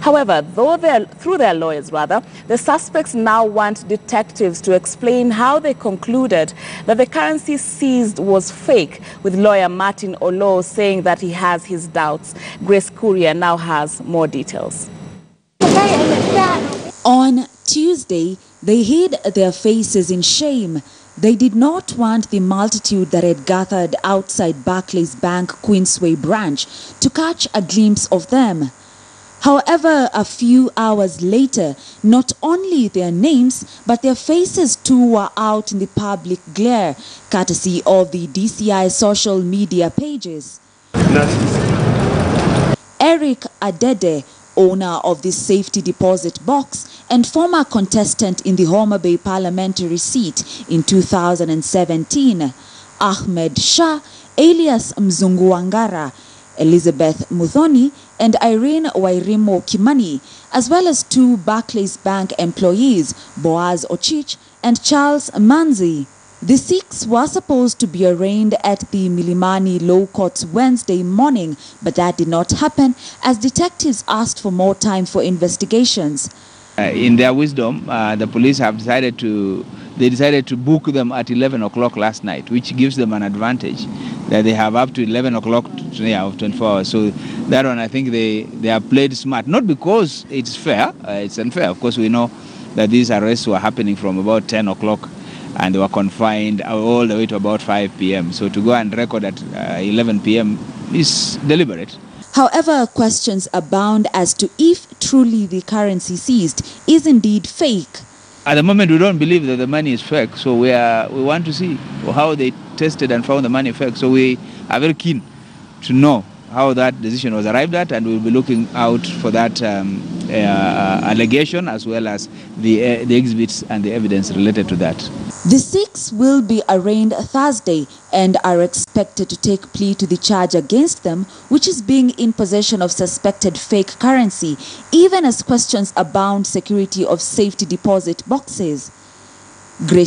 However, through their lawyers, the suspects now want detectives to explain how they concluded that the currency seized was fake, with lawyer Martin Olo saying that he has his doubts. Grace Courier now has more details. On Tuesday, they hid their faces in shame. They did not want the multitude that had gathered outside Barclays Bank Queensway branch to catch a glimpse of them. However, a few hours later, not only their names, but their faces too were out in the public glare, courtesy of the DCI social media pages. Eric Adede, owner of the safety deposit box and former contestant in the Homa Bay parliamentary seat in 2017, Ahmed Shah, alias Mzungu Wangara, Elizabeth Muthoni, and Irene Wairimo Kimani, as well as two Barclays Bank employees, Boaz Ochich and Charles Manzi. The six were supposed to be arraigned at the Milimani Law Courts Wednesday morning, but that did not happen as detectives asked for more time for investigations. In their wisdom, the police have decided to book them at 11 o'clock last night, which gives them an advantage that they have up to 11 o'clock of 24 hours. So that one, I think they have played smart, not because it's fair, it's unfair. Of course, we know that these arrests were happening from about 10 o'clock and they were confined all the way to about 5 p.m. So to go and record at 11 p.m. is deliberate. However, questions abound as to if truly the currency seized is indeed fake. At the moment, we don't believe that the money is fake, so we want to see how they tested and found the money fake. So we are very keen to know how that decision was arrived at, and we'll be looking out for that allegation as well as the exhibits and the evidence related to that. The six will be arraigned Thursday and are expected to take plea to the charge against them, which is being in possession of suspected fake currency, even as questions abound security of safety deposit boxes. Grace